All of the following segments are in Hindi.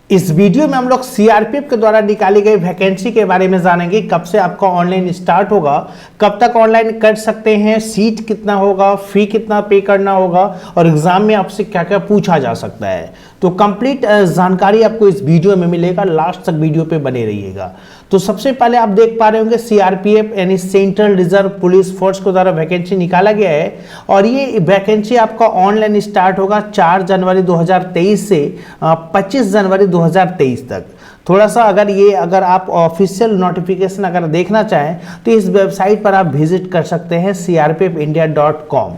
इस वीडियो में हम लोग सीआरपीएफ के द्वारा निकाली गई वैकेंसी के बारे में जानेंगे। कब से आपका ऑनलाइन स्टार्ट होगा, कब तक ऑनलाइन कर सकते हैं, सीट कितना होगा, फी कितना पे करना होगा और एग्जाम में आपसे क्या क्या पूछा जा सकता है। तो कंप्लीट जानकारी आपको इस वीडियो में मिलेगा, लास्ट तक वीडियो पे बने रहिएगा। तो सबसे पहले आप देख पा रहे होंगे सीआरपीएफ यानी सेंट्रल रिजर्व पुलिस फोर्स के द्वारा वैकेंसी निकाला गया है और ये वैकेंसी आपका ऑनलाइन स्टार्ट होगा 4 जनवरी 2023 से 25 जनवरी 2023 तक। थोड़ा सा अगर आप ऑफिशियल नोटिफिकेशन अगर देखना चाहें तो इस वेबसाइट पर आप विजिट कर सकते हैं crpfindia.com।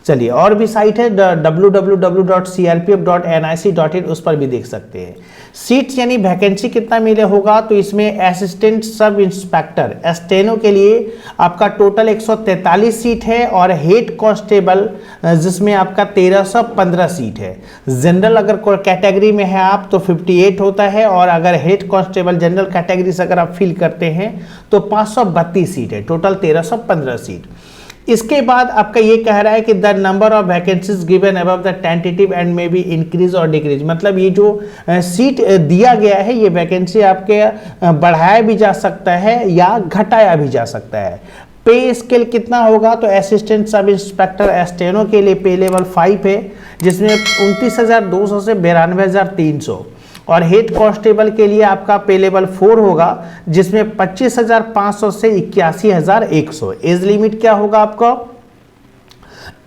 चलिए, और भी साइट है www.crpf.nic.in, उस पर भी देख सकते हैं। सीट्स यानी वैकेंसी कितना मिले होगा, तो इसमें असिस्टेंट सब इंस्पेक्टर स्टेनो के लिए आपका टोटल 143 सीट है और हेड कांस्टेबल जिसमें आपका 1315 सीट है। जनरल अगर कैटेगरी में है आप तो 58 होता है और अगर हेड कांस्टेबल जनरल कैटेगरी से अगर आप फिल करते हैं तो 532 सीट है, टोटल 1315 सीट। इसके बाद आपका ये कह रहा है कि the number of vacancies given above the tentative and में बी इंक्रीज और डिक्रीज, मतलब ये जो सीट दिया गया है ये वैकेंसी आपके बढ़ाया भी जा सकता है या घटाया भी जा सकता है। पे स्केल कितना होगा, तो असिस्टेंट सब इंस्पेक्टर स्टेनो के लिए पे लेवल 5 है जिसमें 29,200 से 92,300 और हेड कांस्टेबल के लिए आपका पे लेवल 4 होगा जिसमें 25,500 से 81,100। एज लिमिट क्या होगा आपका,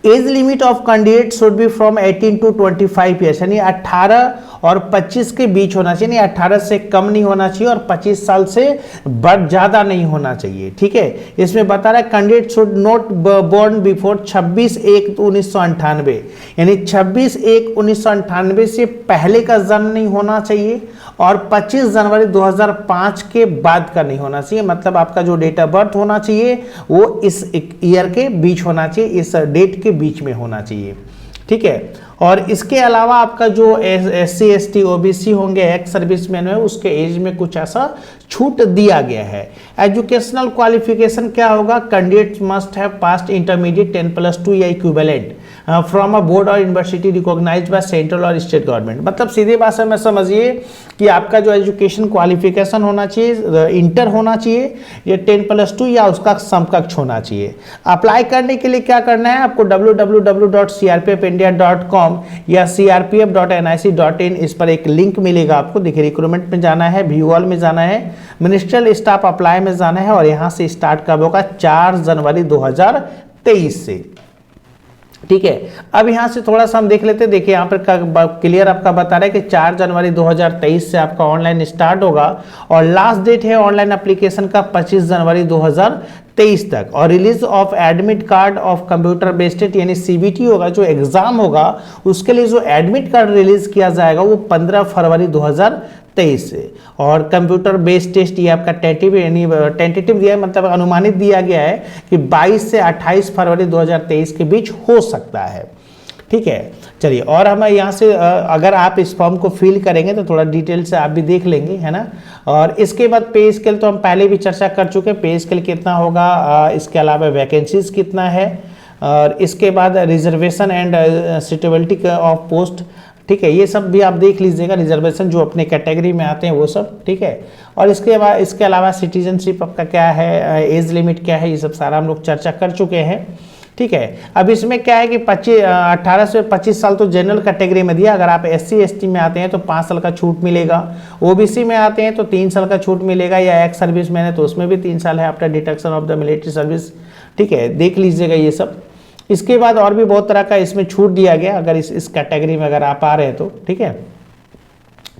age limit of candidate should be from 18 to 25 years, यानी 18 और 25 के बीच होना चाहिए, यानी 18 से कम नहीं होना चाहिए और 25 साल से ज्यादा नहीं होना चाहिए। ठीक है, इसमें बता रहा है candidate should not born before 26/1/1998, यानी 26/1/1998 से पहले का जन्म नहीं होना चाहिए और 25 जनवरी 2005 के बाद का नहीं होना चाहिए। मतलब आपका जो डेट ऑफ बर्थ होना चाहिए वो इस ईयर के बीच होना चाहिए, इस डेट के बीच में होना चाहिए। ठीक है, और इसके अलावा आपका जो SC ST OBC होंगे, एक्स सर्विसमैन है, उसके एज में कुछ ऐसा छूट दिया गया है। एजुकेशनल क्वालिफिकेशन क्या होगा, candidate must have passed intermediate 10+2 या इक्विवेलेंट फ्रॉम अ बोर्ड और यूनिवर्सिटी रिकॉग्नाइज्ड बाय सेंट्रल और स्टेट गवर्नमेंट। मतलब सीधे भाषा में समझिए कि आपका जो एजुकेशन क्वालिफिकेशन होना चाहिए, इंटर होना चाहिए, ये 10+2 या उसका समकक्ष होना चाहिए। अप्लाई करने के लिए क्या करना है, आपको www.crpfindia.com या crpf.nic.in इस पर एक लिंक मिलेगा आपको। देखिए, रिक्रूटमेंट में जाना है, व्यू ऑल में जाना है, मिनिस्ट्रियल स्टाफ अप्लाई में जाना है और यहां से स्टार्ट कब होगा, 4 जनवरी 2023 से। ठीक है, अब यहां से थोड़ा सा हम देख लेते हैं। देखिए, यहाँ पर क्लियर आपका बता रहा है कि 4 जनवरी 2023 से आपका ऑनलाइन स्टार्ट होगा और लास्ट डेट है ऑनलाइन एप्लीकेशन का 25 जनवरी 2023 तक। और release of admit card of computer based test यानी CBT होगा, जो एग्जाम होगा उसके लिए जो एडमिट कार्ड रिलीज किया जाएगा वो 15 फरवरी 2023 से। और कंप्यूटर बेस्ड टेस्ट ये आपका टेंटेटिव दिया है, मतलब अनुमानित दिया गया है कि 22 से 28 फरवरी 2023 के बीच हो सकता है। ठीक है, चलिए, और हम यहाँ से अगर आप इस फॉर्म को फिल करेंगे तो थोड़ा डिटेल से आप भी देख लेंगे, है ना। और इसके बाद पे स्केल तो हम पहले भी चर्चा कर चुके हैं, पे स्केल कितना होगा, इसके अलावा वैकेंसीज कितना है और इसके बाद reservation and suitability of post. ठीक है, ये सब भी आप देख लीजिएगा, रिजर्वेशन जो अपने कैटेगरी में आते हैं वो सब। ठीक है, और इसके अलावा सिटीजनशिप आपका क्या है, एज लिमिट क्या है, ये सब सारा हम लोग चर्चा कर चुके हैं। ठीक है, अब इसमें क्या है कि 18 से 25 साल तो जनरल कैटेगरी में दिया। अगर आप SC ST में आते हैं तो 5 साल का छूट मिलेगा, OBC में आते हैं तो 3 साल का छूट मिलेगा, या एक्स सर्विस मैन है तो उसमें भी 3 साल है after deduction of the military service. ठीक है, देख लीजिएगा ये सब। इसके बाद और भी बहुत तरह का इसमें छूट दिया गया अगर इस कैटेगरी में अगर आप आ रहे हैं तो। ठीक है,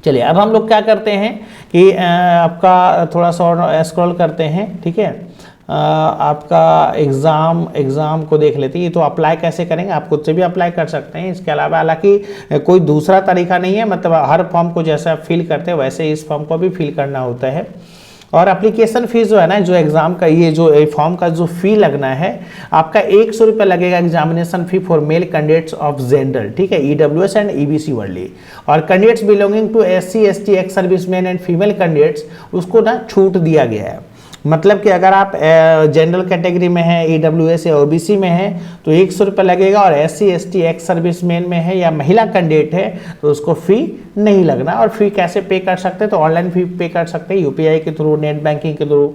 चलिए, अब हम लोग क्या करते हैं कि आपका थोड़ा सा और स्क्रॉल करते हैं। ठीक है, आपका एग्ज़ाम को देख लेते हैं। ये तो अप्लाई कैसे करेंगे, आप खुद से भी अप्लाई कर सकते हैं। इसके अलावा हालांकि कोई दूसरा तरीका नहीं है, मतलब हर फॉर्म को जैसे आप फिल करते हैं वैसे इस फॉर्म को भी फिल करना होता है। और एप्लीकेशन फीस जो है ना, जो एग्जाम का ये जो फॉर्म का जो फी लगना है आपका 100 रुपये लगेगा, examination fee for male candidates of general. ठीक है, EWS एंड EBC वर्ली। और candidates belonging to SC ST ex serviceman and female candidates उसको ना छूट दिया गया है। मतलब कि अगर आप जनरल कैटेगरी में हैं, EWS या OBC में हैं तो 100 रुपये लगेगा, और SC ST एक्स सर्विसमैन में है या महिला कैंडिडेट है तो उसको फ़ी नहीं लगना। और फ़ी कैसे पे कर सकते हैं, तो ऑनलाइन फ़ी पे कर सकते हैं UPI के थ्रू, नेट बैंकिंग के थ्रू,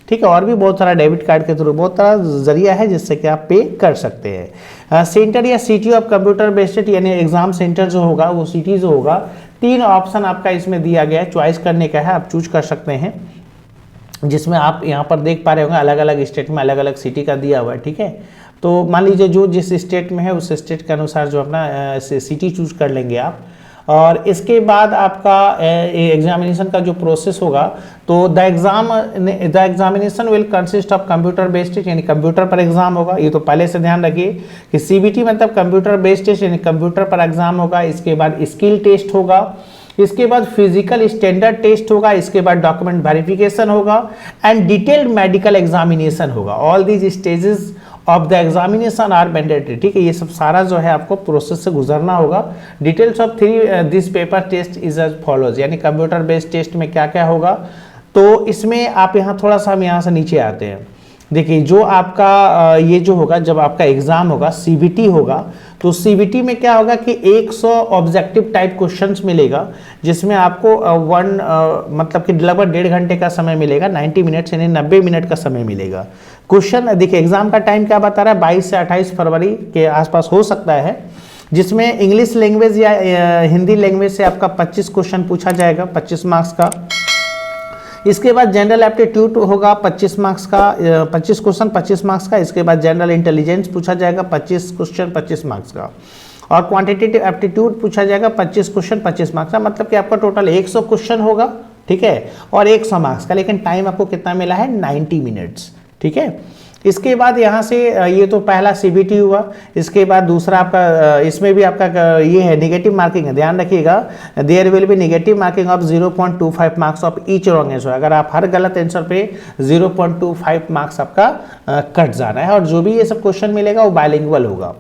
ठीक है, और भी बहुत सारा डेबिट कार्ड के थ्रू, बहुत सारा जरिया है जिससे कि आप पे कर सकते हैं। सेंटर या सिटी ऑफ कंप्यूटर बेस्ड यानी एग्जाम सेंटर जो होगा वो सिटी जो होगा, 3 ऑप्शन आपका इसमें दिया गया है, चॉइस करने का है, आप चूज कर सकते हैं, जिसमें आप यहाँ पर देख पा रहे होंगे अलग अलग स्टेट में अलग अलग सिटी का दिया हुआ है, ठीक है। तो मान लीजिए जो जिस स्टेट में है उस स्टेट के अनुसार जो अपना सिटी चूज कर लेंगे आप। और इसके बाद आपका एग्जामिनेशन का जो प्रोसेस होगा, तो the examination will consist of computer based test, यानी कंप्यूटर पर एग्जाम होगा। ये तो पहले से ध्यान रखिए कि CBT मतलब कंप्यूटर बेस्ड टेस्ट यानी कंप्यूटर पर एग्जाम होगा। इसके बाद स्किल टेस्ट होगा, इसके बाद फिजिकल स्टैंडर्ड टेस्ट होगा, इसके बाद डॉक्यूमेंट वेरिफिकेशन होगा एंड डिटेल्ड मेडिकल एग्जामिनेशन होगा। All these stages of the examination are mandatory, ठीक है, ये सब सारा जो है आपको प्रोसेस से गुजरना होगा। Details of this paper test is as follows, यानी कंप्यूटर बेस्ड टेस्ट में क्या क्या होगा। तो इसमें आप यहाँ थोड़ा सा हम यहाँ से नीचे आते हैं, देखिए जो आपका ये जो होगा, जब आपका एग्जाम होगा CBT होगा, तो CBT में क्या होगा कि 100 ऑब्जेक्टिव टाइप क्वेश्चंस मिलेगा, जिसमें आपको मतलब कि लगभग 1.5 घंटे का समय मिलेगा, 90 मिनट यानी 90 मिनट का समय मिलेगा। क्वेश्चन देखिए एग्जाम का टाइम क्या बता रहा है, 22 से 28 फरवरी के आसपास हो सकता है, जिसमें इंग्लिश लैंग्वेज या हिंदी लैंग्वेज से आपका 25 क्वेश्चन पूछा जाएगा, 25 मार्क्स का। इसके बाद जनरल एप्टीट्यूड होगा 25 मार्क्स का, 25 क्वेश्चन 25 मार्क्स का। इसके बाद जनरल इंटेलिजेंस पूछा जाएगा 25 क्वेश्चन 25 मार्क्स का, और क्वांटिटेटिव एप्टीट्यूड पूछा जाएगा 25 क्वेश्चन 25 मार्क्स का। मतलब कि आपका टोटल 100 क्वेश्चन होगा, ठीक है, और 100 मार्क्स का, लेकिन टाइम आपको कितना मिला है, 90 मिनट्स, ठीक है। इसके बाद यहाँ से ये तो पहला CBT हुआ। इसके बाद दूसरा आपका, इसमें भी आपका ये है नेगेटिव मार्किंग है, ध्यान रखिएगा, there will be negative marking of 0.25 marks of each wrong answer. अगर आप हर गलत आंसर पे 0.25 मार्क्स आपका कट जाना है, और जो भी ये सब क्वेश्चन मिलेगा वो बायलिंगुअल होगा,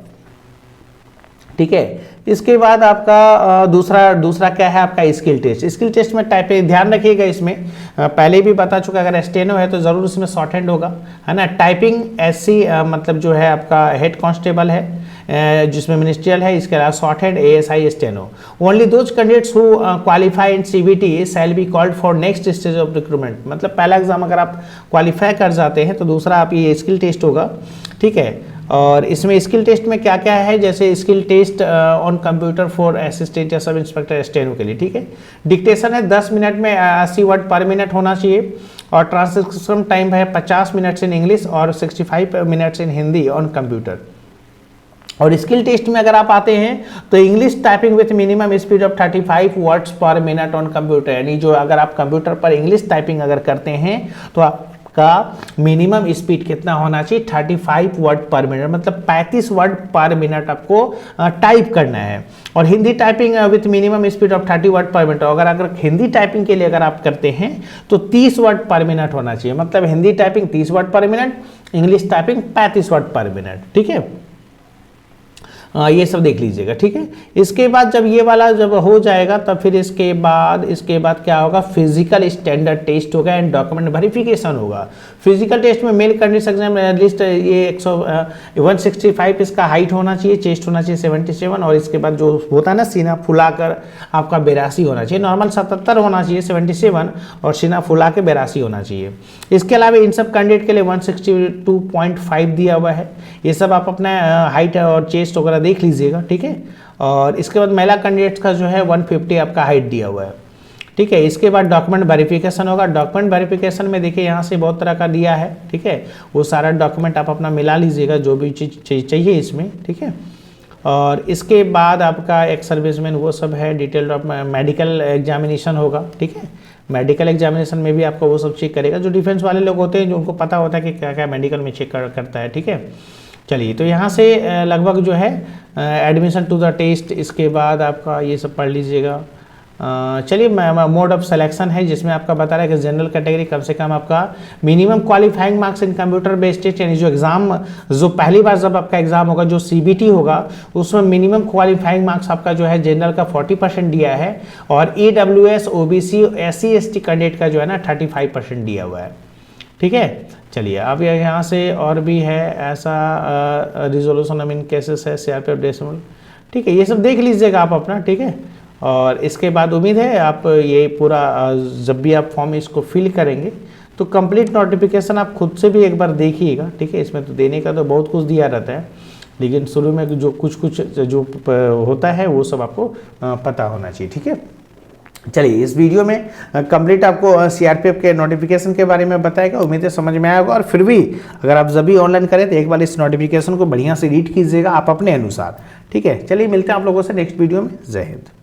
ठीक है। इसके बाद आपका दूसरा क्या है, आपका स्किल टेस्ट। स्किल टेस्ट में टाइप ध्यान रखिएगा, इसमें पहले भी बता चुका, अगर स्टेनो है तो जरूर इसमें शॉर्ट हैंड होगा, है ना। टाइपिंग SC मतलब जो है आपका हेड कांस्टेबल है, जिसमें मिनिस्ट्रियल है, इसके अलावा short hand ASI steno. Only those candidates who qualify in CBT shall be called for next stage of recruitment. मतलब पहला एग्जाम अगर आप क्वालिफाई कर जाते हैं तो दूसरा आप ये स्किल टेस्ट होगा, ठीक है। और इसमें स्किल टेस्ट में क्या क्या है, जैसे skill test on computer for assistant या सब इंस्पेक्टर स्टेनो के लिए, ठीक है। डिक्टेशन है 10 मिनट में 80 वर्ड पर मिनट होना चाहिए, और ट्रांसक्रिप्शन टाइम है 50 मिनट्स इन इंग्लिश और 65 minutes in Hindi on computer. और स्किल टेस्ट में अगर आप आते हैं तो English typing with minimum speed of 35 words पर मिनट ऑन कंप्यूटर, यानी जो अगर आप कंप्यूटर पर इंग्लिश टाइपिंग अगर करते हैं तो आपका मिनिमम स्पीड कितना होना चाहिए, 35 वर्ड पर मिनट, मतलब 35 वर्ड पर मिनट आपको टाइप करना है। और Hindi typing with minimum speed of 30 word पर मिनट, अगर हिंदी टाइपिंग के लिए अगर आप करते हैं तो 30 वर्ड पर मिनट होना चाहिए, मतलब हिंदी टाइपिंग 30 वर्ड पर मिनट, इंग्लिश टाइपिंग 35 वर्ड पर मिनट, ठीक है। ये सब देख लीजिएगा, ठीक है। इसके बाद जब ये वाला जब हो जाएगा तब फिर इसके बाद क्या होगा, फिजिकल स्टैंडर्ड टेस्ट होगा एंड डॉक्यूमेंट वेरिफिकेशन होगा। फिजिकल टेस्ट में मेल कैंडिडेट एग्जाम लिस्ट ये 165 इसका हाइट होना चाहिए, चेस्ट होना चाहिए 77, और इसके बाद जो होता है ना सीना फुलाकर आपका 82 होना चाहिए, नॉर्मल 77 होना चाहिए 77, और सीना फुला के 82 होना चाहिए। इसके अलावा इन सब कैंडिडेट के लिए 162.5 दिया हुआ है। ये सब आप अपना हाइट और चेस्ट वगैरह देख लीजिएगा, ठीक है। और इसके बाद महिला कैंडिडेट्स का जो है 150 आपका हाइट दिया हुआ है, ठीक है। इसके बाद डॉक्यूमेंट वेरिफिकेशन होगा। डॉक्यूमेंट वेरिफिकेशन में देखिए यहाँ से बहुत तरह का दिया है, ठीक है। वो सारा डॉक्यूमेंट आप अपना मिला लीजिएगा जो भी चीज़ चाहिए इसमें, ठीक है। और इसके बाद आपका एक्स सर्विसमैन वो सब है, डिटेल ऑफ मेडिकल एग्जामिनेशन होगा, ठीक है। मेडिकल एग्जामिनेशन में भी आपको वो सब चेक करेगा, जो डिफेंस वाले लोग होते हैं जो उनको पता होता है कि क्या क्या मेडिकल में चेक करता है, ठीक है। चलिए, तो यहाँ से लगभग जो है एडमिशन टू द टेस्ट, इसके बाद आपका ये सब पढ़ लीजिएगा। चलिए, मोड ऑफ सिलेक्शन है जिसमें आपका बता रहा है कि जनरल कैटेगरी कम से कम आपका minimum qualifying marks in computer based test, यानी जो एग्जाम जो पहली बार जब आपका एग्जाम होगा जो CBT होगा उसमें मिनिमम क्वालिफाइंग मार्क्स आपका जो है जनरल का 40% दिया है, और EWS OBC SC ST candidate का जो है ना 35% दिया हुआ है, ठीक है। चलिए अब यहाँ से और भी है ऐसा रिजोल्यूशन आई मीन केसेस है CRPF डेसिमल, ठीक है, ये सब देख लीजिएगा आप अपना, ठीक है। और इसके बाद उम्मीद है आप ये पूरा जब भी आप फॉर्म इसको फिल करेंगे तो कंप्लीट नोटिफिकेशन आप खुद से भी एक बार देखिएगा, ठीक है। इसमें तो देने का तो बहुत कुछ दिया रहता है, लेकिन शुरू में जो कुछ जो होता है वो सब आपको पता होना चाहिए, ठीक है। चलिए इस वीडियो में कंप्लीट आपको CRPF के नोटिफिकेशन के बारे में बताएगा, उम्मीद है समझ में आया होगा। और फिर भी अगर आप जब भी ऑनलाइन करें तो एक बार इस नोटिफिकेशन को बढ़िया से रीड कीजिएगा आप अपने अनुसार, ठीक है। चलिए मिलते हैं आप लोगों से नेक्स्ट वीडियो में। जय हिंद।